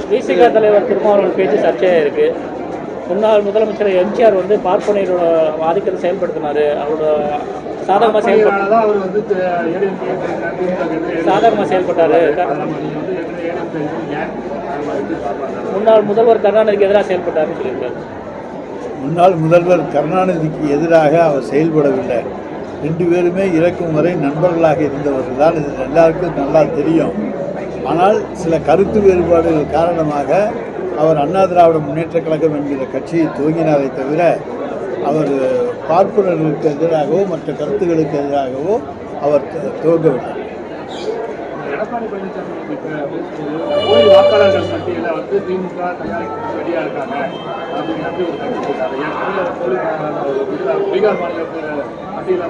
விசிக தலைவர் திருமாவளவன் பேச்சு சர்ச்சையாக இருக்குது. முன்னாள் முதலமைச்சர் எம்ஜிஆர் வந்து பார்ப்பனையோட ஆதிக்கத்தை செயல்படுத்தினார். அவரோட சாதகமாக செயல்பட்டார். முன்னாள் முதல்வர் கருணாநிதிக்கு எதிராக செயல்பட்டார்னு சொல்லியிருக்காரு. முன்னாள் முதல்வர் கருணாநிதிக்கு எதிராக அவர் செயல்படவில்லை. ரெண்டு பேருமே இறக்கும் வரை நண்பர்களாக இருந்தவர்கள் தான். இது எல்லாருக்கும் நல்லா தெரியும். ஆனால் சில கருத்து வேறுபாடுகள் காரணமாக அவர் அண்ணா திராவிட முன்னேற்ற கழகம் என்கிற கட்சியை துவங்கினாரை தவிர அவர் பார்ப்பனர்களுக்கு எதிராகவோ மற்ற கருத்துக்களுக்கு எதிராகவோ அவர் துவங்கவில்லை. எடப்பாடி பழனிசாமி வாக்காளர்கள் மத்தியில் வந்து திமுக தயாரிக்க ரெடியாக இருக்காங்க அப்படின்னு அப்படி ஒரு கருத்து போட்டாரு. பீகார் மாநிலத்தில் மத்தியில்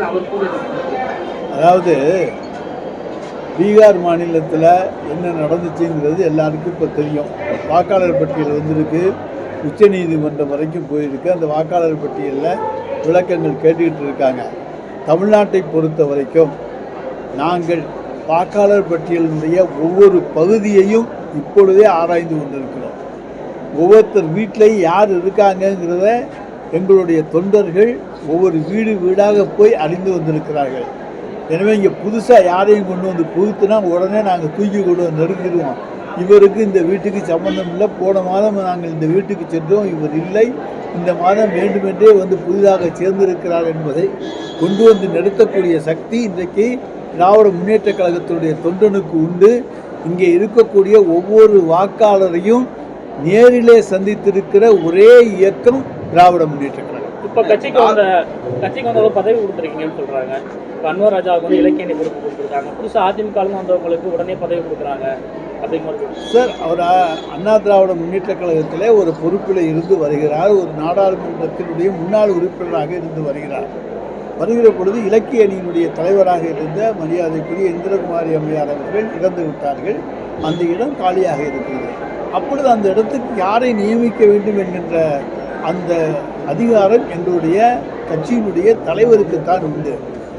அவர் கூட அதாவது பீகார் மாநிலத்தில் என்ன நடந்துச்சுங்கிறது எல்லாருக்கும் இப்போ தெரியும். வாக்காளர் பட்டியல் வந்திருக்கு, உச்சநீதிமன்றம் வரைக்கும் போயிருக்கு. அந்த வாக்காளர் பட்டியலில் விளக்கங்கள் கேட்டுக்கிட்டு இருக்காங்க. தமிழ்நாட்டை பொறுத்த வரைக்கும் நாங்கள் வாக்காளர் பட்டியலினுடைய ஒவ்வொரு பகுதியையும் இப்பொழுதே ஆராய்ந்து கொண்டிருக்கிறோம். ஒவ்வொருத்தர் வீட்டிலையும் யார் இருக்காங்கங்கிறத எங்களுடைய தொண்டர்கள் ஒவ்வொரு வீடு வீடாக போய் அறிந்து வந்திருக்கிறார்கள். எனவே இங்கே புதுசாக யாரையும் கொண்டு வந்து புகுத்துனா உடனே நாங்கள் தூக்கி கொண்டு வந்து நெருங்கிடுவோம். இவருக்கு இந்த வீட்டுக்கு சம்பந்தம் இல்லை, போன மாதம் நாங்கள் இந்த வீட்டுக்கு சென்றோம், இவர் இல்லை, இந்த மாதம் வேண்டுமென்றே வந்து புதிதாக சேர்ந்திருக்கிறார் என்பதை கொண்டு வந்து நிறுத்தக்கூடிய சக்தி இன்றைக்கு திராவிட முன்னேற்ற கழகத்தினுடைய தொண்டனுக்கு உண்டு. இங்கே இருக்கக்கூடிய ஒவ்வொரு வாக்காளரையும் நேரிலே சந்தித்திருக்கிற ஒரே இயக்கம் திராவிட முன்னேற்ற கழகம். இப்போ கட்சிக்கு வந்து பதவி கொடுத்துருக்கீங்கன்னு சொல்கிறாங்க. இப்போ அன்வர் ராஜாவுக்கு வந்து இலக்கிய பொறுப்பு கொடுத்துருக்காங்க. புதுசாக அதிமுகவில் வந்தவங்களுக்கு உடனே பதவி கொடுக்குறாங்க அப்படிங்கிற சார், அவர் அண்ணா திராவிட முன்னேற்ற கழகத்தில் ஒரு பொறுப்பில் இருந்து வருகிறார். ஒரு நாடாளுமன்றத்தினுடைய முன்னாள் உறுப்பினராக இருந்து வருகிறார். வருகிற பொழுது இலக்கிய அணியினுடைய தலைவராக இருந்த மரியாதைக்குரிய இந்திரகுமாரி அம்மையார் அவர்கள் இறந்து விட்டார்கள். அந்த இடம் காலியாக இருக்கிறது. அப்பொழுது அந்த இடத்துக்கு யாரை நியமிக்க வேண்டும் என்கின்ற அந்த அதிகாரம் எங்களுடைய கட்சியினுடைய தலைவருக்குத்தான் உண்டு.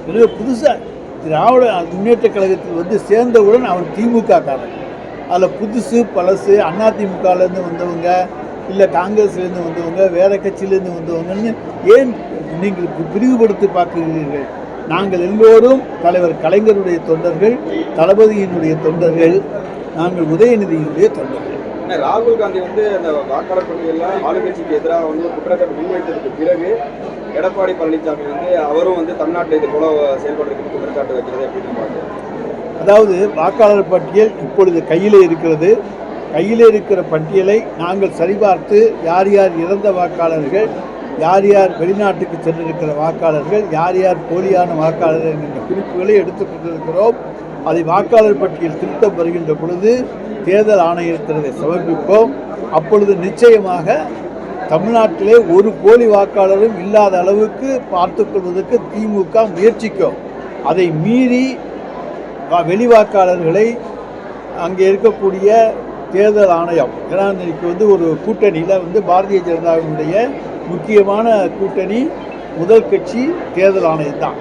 எனவே புதுசாக திராவிட முன்னேற்ற கழகத்தில் வந்து சேர்ந்தவுடன் அவன் திமுக காரன். அதில் புதுசு பழசு அதிமுகலேருந்து வந்தவங்க, இல்லை காங்கிரஸ்லேருந்து வந்தவங்க, வேறு கட்சியிலேருந்து வந்தவங்கன்னு ஏன் நீங்கள் பிரிவுபடுத்தி பார்க்கிறீர்கள்? நாங்கள் எல்லோரும் தலைவர் கலைஞருடைய தொண்டர்கள், தளபதியினுடைய தொண்டர்கள், நாங்கள் உதயநிதியினுடைய தொண்டர்கள். ராகுல் காந்தி வந்து அந்த வாக்காளர் பட்டியலில் ஆளுங்கட்சிக்கு எதிராக வந்து குற்றச்சாட்டு முன்வைத்ததுக்கு பிறகு எடப்பாடி பழனிசாமி வந்து அவரும் வந்து தமிழ்நாட்டில் இது போல செயல்படுறதுக்கு குற்றச்சாட்டு வைக்கிறது அப்படின்னு பார்க்குறேன். அதாவது வாக்காளர் பட்டியல் இப்பொழுது கையில் இருக்கிறது. கையில் இருக்கிற பட்டியலை நாங்கள் சரிபார்த்து யார் யார் இறந்த வாக்காளர்கள், யார் யார் வெளிநாட்டுக்கு சென்றிருக்கிற வாக்காளர்கள், யார் யார் போலியான வாக்காளர்கள் என்கின்ற குறிப்புகளை எடுத்துக்கொண்டிருக்கிறோம். அதை வாக்காளர் பட்டியல் திருத்தம் வருகின்ற பொழுது தேர்தல் ஆணையத்தினரை சமர்ப்பிப்போம். அப்பொழுது நிச்சயமாக தமிழ்நாட்டிலே ஒரு போலி வாக்காளரும் இல்லாத அளவுக்கு பார்த்துக்கொள்வதற்கு திமுக முயற்சிக்கும். அதை மீறி வெளி வாக்காளர்களை அங்கே இருக்கக்கூடிய தேர்தல் ஆணையம், ஏன்னா இன்றைக்கு வந்து ஒரு கூட்டணியில் வந்து பாரதிய ஜனதாவினுடைய முக்கியமான கூட்டணி முதல் கட்சி தேர்தல் ஆணையம் தான்.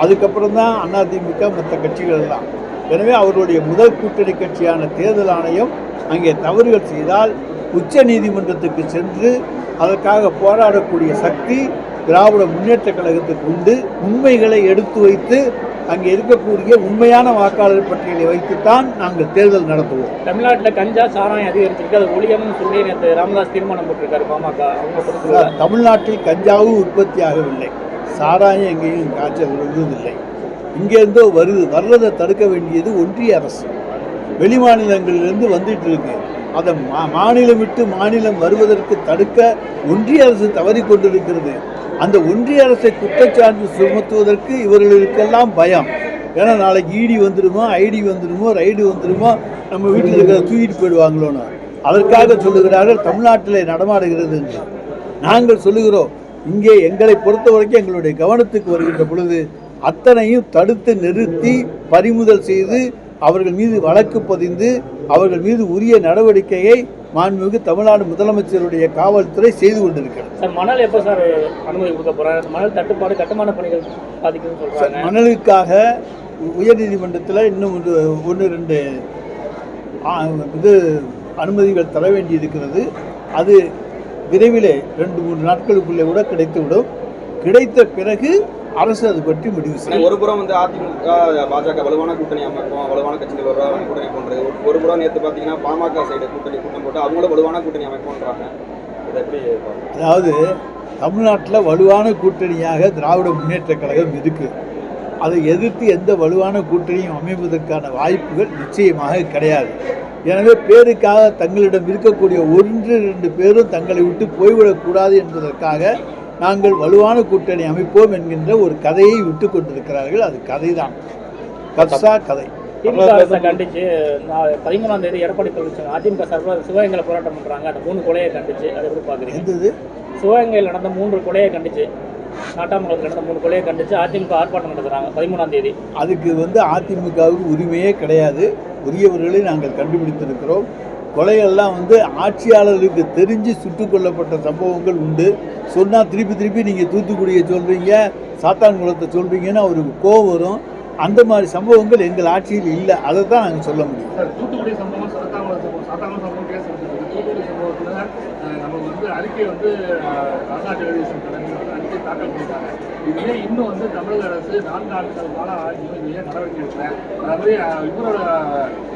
அதுக்கப்புறம் தான் அதிமுக மற்ற கட்சிகள் தான். எனவே அவருடைய முதல் கூட்டணி கட்சியான தேர்தல் ஆணையம் அங்கே தவறுகள் செய்தால் உச்ச நீதிமன்றத்துக்கு சென்று அதற்காக போராடக்கூடிய சக்தி திராவிட முன்னேற்ற கழகத்துக்கு உண்டு. உண்மைகளை எடுத்து வைத்து அங்கே இருக்கக்கூடிய உண்மையான வாக்காளர் பட்டியலை வைத்துத்தான் நாங்கள் தேர்தல் நடத்துவோம். தமிழ்நாட்டில் கஞ்சா சாராயம் அதிகரிச்சிருக்கு, அது ஒழியம்னு சொல்லி நேற்று ராமதாஸ் தீர்மானம் போட்டிருக்காரு பாமக. தமிழ்நாட்டில் கஞ்சாவும் உற்பத்தி ஆகவில்லை, சாராயம் எங்கேயும் காய்ச்ச விழுவதில்லை. இங்கேருந்தோ வர்றதை தடுக்க வேண்டியது ஒன்றிய அரசு. வெளி மாநிலங்களிலிருந்து வந்துட்டு இருக்கு. அதை மாநிலம் விட்டு மாநிலம் வருவதற்கு தடுக்க ஒன்றிய அரசு தவறி கொண்டிருக்கிறது. அந்த ஒன்றிய அரசை குற்றச்சாட்டு சுமத்துவதற்கு இவர்களுக்கெல்லாம் பயம். ஏன்னா நாளைக்கு இடி வந்துடுமோ, ஐடி வந்துடுமோ, ரைடு வந்துடுமோ, நம்ம வீட்டில் இருக்கிற தூக்கிட்டு போயிடுவாங்களோன்னு அதற்காக சொல்லுகிறார்கள் தமிழ்நாட்டிலே நடமாடுகிறது என்று. நாங்கள் சொல்லுகிறோம், இங்கே எங்களை பொறுத்த வரைக்கும் எங்களுடைய கவனத்துக்கு வருகின்ற பொழுது அத்தனையும் தடுத்து நிறுத்தி பறிமுதல் செய்து அவர்கள் மீது வழக்கு பதிந்து அவர்கள் மீது உரிய நடவடிக்கையை மாண்புமிகு தமிழ்நாடு முதலமைச்சருடைய காவல்துறை செய்து கொண்டிருக்கிறது. சார், மணல் எப்போ சார் அனுமதி கொடுக்க போகிறாங்க? மணல் தட்டுப்பாடு கட்டுமான பணிகள் பாதிக்குதுன்னு சொல்கிறாங்க. மணலுக்காக உயர்நீதிமன்றத்தில் இன்னும் ஒன்று ரெண்டு இது அனுமதிகள் தர வேண்டி இருக்கிறது. அது விரைவிலே 2-3 நாட்களுக்குள்ளே கூட கிடைத்துவிடும். கிடைத்த பிறகு அரசு அது பற்றி முடிவு செய்யும். ஒரு புறம் வந்து அதிமுக பாஜக வலுவான கூட்டணி அமைப்போம், வலுவான கட்சிகள் வலுவான கூட்டணி போன்றது. ஒரு புறம் நேற்று பார்த்தீங்கன்னா பாமக சைடு கூட்டம் போட்டு அவங்களும் வலுவான கூட்டணி அமைப்போன்றாங்க. இதை எப்படி? அதாவது தமிழ்நாட்டில் வலுவான கூட்டணியாக திராவிட முன்னேற்றக் கழகம் இருக்குது. அதை எதிர்த்து எந்த வலுவான கூட்டணியும் அமைப்பதற்கான வாய்ப்புகள் நிச்சயமாக கிடையாது. எனவே பேருக்காக தங்களிடம் இருக்கக்கூடிய 1-2 பேரும் தங்களை விட்டு போய்விடக்கூடாது என்பதற்காக நாங்கள் வலுவான கூட்டணி அமைப்போம் என்கின்ற ஒரு கதையை விட்டு கொண்டிருக்கிறார்கள். அது கதை தான், கப்சா கதை. திமுக அரசை கண்டிச்சு 13ஆம் தேதி எடப்பாடி பழனிசாமி அதிமுக சார்பில் சிவகங்கையில் போராட்டம் பண்ணுறாங்க. அந்த 3 கொலையை கண்டிச்சு அதை எப்படி பார்க்குறீங்க? எந்தது? சிவகங்கையில் நடந்த 3 கொலையை கண்டிச்சு, நாட்டாமங்கலத்தில் நடந்த 3 கொலையை கண்டிச்சு அதிமுக ஆர்ப்பாட்டம் நடத்துகிறாங்க 13ஆம் தேதி. அதுக்கு அதிமுகவுக்கு உரிமையே கிடையாது. உரியவர்களை நாங்கள் கண்டுபிடித்திருக்கிறோம். கொலைகள்லாம் ஆட்சியாளர்களுக்கு தெரிஞ்சு சுட்டுக் கொல்லப்பட்ட சம்பவங்கள் உண்டு. சொன்னால் திருப்பி நீங்கள் தூத்துக்குடியை சொல்கிறீங்க, சாத்தான்குளத்தை சொல்கிறீங்கன்னு அவருக்கு கோபம் வரும். அந்த மாதிரி சம்பவங்கள் எங்கள் ஆட்சியில் இல்லை. அதை தான் நாங்கள் சொல்ல முடியும். சார், தூத்துக்குடி சம்பவம், சாத்தாங்குளம் சம்பவம் கேஸ் இருக்குது. தூத்துக்குடி சம்பவத்தில் நம்ம அறிக்கை ராஜா ஜெகதீசன் தலைமையில் அறிக்கை தாக்கல் பண்ணிட்டாங்க. இதுவே இன்னும் தமிழக அரசு 4 நாட்கள் காலம் ஆகியும் இதையே நடவடிக்கை எடுக்கல. அதாவது இவரோட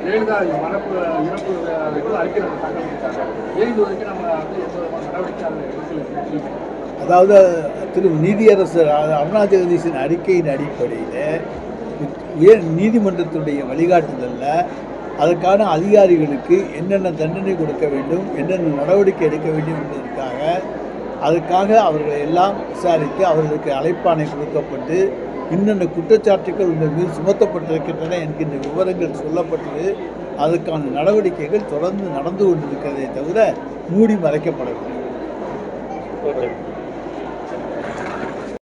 ஜெயலலிதா மரப்பு இறப்பு அறிக்கை நம்ம தாக்கல் பண்ணிட்டாங்க. ஏன் இது வரைக்கும் நம்ம எந்த விதமான நடவடிக்கை அதை எடுக்கல? அதாவது நீதியரசர் அருணா ஜெகதீசன் அறிக்கையின் அடிப்படையில் உயர் நீதிமன்றத்துடைய வழிகாட்டுதலில் அதற்கான அதிகாரிகளுக்கு என்னென்ன தண்டனை கொடுக்க வேண்டும், என்னென்ன நடவடிக்கை எடுக்க வேண்டும் என்பதற்காக அதற்காக அவர்களை எல்லாம் விசாரித்து அவர்களுக்கு அழைப்பாணை கொடுக்கப்பட்டு இன்னென்ன குற்றச்சாட்டுகள் உங்கள் மீது சுமத்தப்பட்டிருக்கின்றன என்கின்ற விவரங்கள் சொல்லப்பட்டது. அதற்கான நடவடிக்கைகள் தொடர்ந்து நடந்து கொண்டிருக்கிறதே தவிர மூடி மறைக்கப்படவில்லை.